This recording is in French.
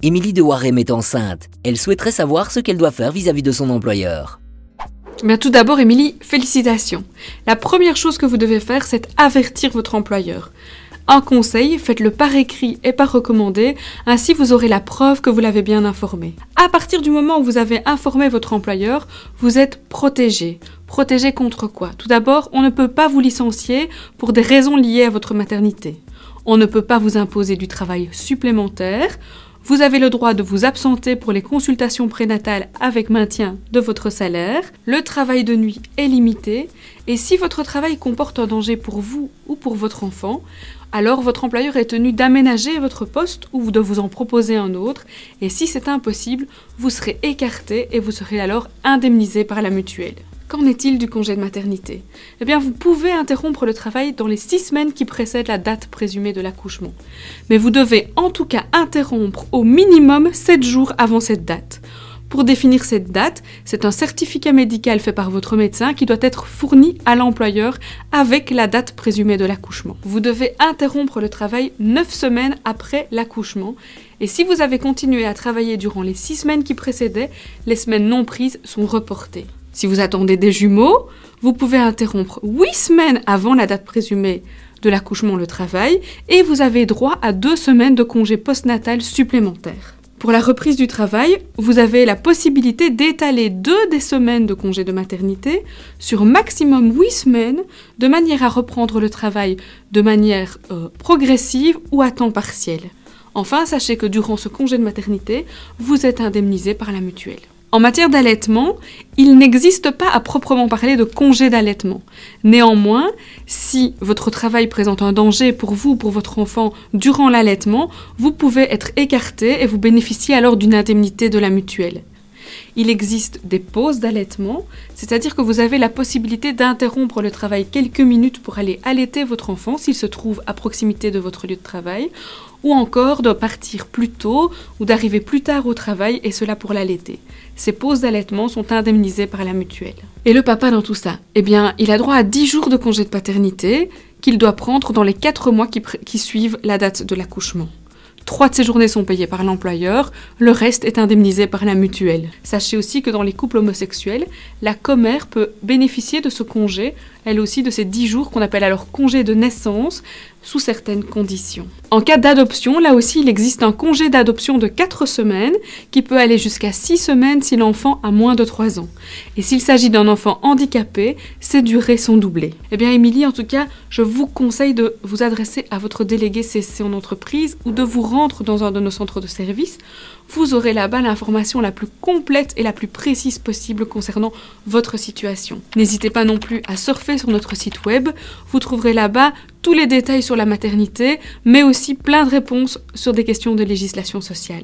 Émilie de Warem est enceinte. Elle souhaiterait savoir ce qu'elle doit faire vis-à-vis de son employeur. Bien, tout d'abord, Émilie, félicitations. La première chose que vous devez faire, c'est avertir votre employeur. Un conseil, faites-le par écrit et par recommandé, ainsi vous aurez la preuve que vous l'avez bien informé. À partir du moment où vous avez informé votre employeur, vous êtes protégé. Protégé contre quoi? Tout d'abord, on ne peut pas vous licencier pour des raisons liées à votre maternité. On ne peut pas vous imposer du travail supplémentaire. Vous avez le droit de vous absenter pour les consultations prénatales avec maintien de votre salaire. Le travail de nuit est limité. Et si votre travail comporte un danger pour vous ou pour votre enfant, alors votre employeur est tenu d'aménager votre poste ou de vous en proposer un autre. Et si c'est impossible, vous serez écarté et vous serez alors indemnisé par la mutuelle. Qu'en est-il du congé de maternité? Eh bien, vous pouvez interrompre le travail dans les 6 semaines qui précèdent la date présumée de l'accouchement. Mais vous devez en tout cas interrompre au minimum 7 jours avant cette date. Pour définir cette date, c'est un certificat médical fait par votre médecin qui doit être fourni à l'employeur avec la date présumée de l'accouchement. Vous devez interrompre le travail 9 semaines après l'accouchement. Et si vous avez continué à travailler durant les 6 semaines qui précédaient, les semaines non prises sont reportées. Si vous attendez des jumeaux, vous pouvez interrompre 8 semaines avant la date présumée de l'accouchement le travail et vous avez droit à 2 semaines de congé postnatal supplémentaires. Pour la reprise du travail, vous avez la possibilité d'étaler 2 des semaines de congé de maternité sur maximum 8 semaines de manière à reprendre le travail de manière progressive ou à temps partiel. Enfin, sachez que durant ce congé de maternité, vous êtes indemnisé par la mutuelle. En matière d'allaitement, il n'existe pas à proprement parler de congé d'allaitement. Néanmoins, si votre travail présente un danger pour vous ou pour votre enfant durant l'allaitement, vous pouvez être écarté et vous bénéficiez alors d'une indemnité de la mutuelle. Il existe des pauses d'allaitement, c'est-à-dire que vous avez la possibilité d'interrompre le travail quelques minutes pour aller allaiter votre enfant s'il se trouve à proximité de votre lieu de travail, ou encore de partir plus tôt ou d'arriver plus tard au travail et cela pour l'allaiter. Ces pauses d'allaitement sont indemnisées par la mutuelle. Et le papa dans tout ça? Eh bien, il a droit à 10 jours de congé de paternité qu'il doit prendre dans les 4 mois qui suivent la date de l'accouchement. 3 de ces journées sont payées par l'employeur, le reste est indemnisé par la mutuelle. Sachez aussi que dans les couples homosexuels, la commère peut bénéficier de ce congé, elle aussi de ces 10 jours qu'on appelle alors congé de naissance, sous certaines conditions. En cas d'adoption, là aussi il existe un congé d'adoption de 4 semaines qui peut aller jusqu'à 6 semaines si l'enfant a moins de 3 ans. Et s'il s'agit d'un enfant handicapé, ces durées sont doublées. Eh bien Émilie, en tout cas, je vous conseille de vous adresser à votre délégué CC en entreprise ou de vous rendre dans un de nos centres de services. Vous aurez là-bas l'information la plus complète et la plus précise possible concernant votre situation. N'hésitez pas non plus à surfer sur notre site web. Vous trouverez là-bas tous les détails sur la maternité, mais aussi plein de réponses sur des questions de législation sociale.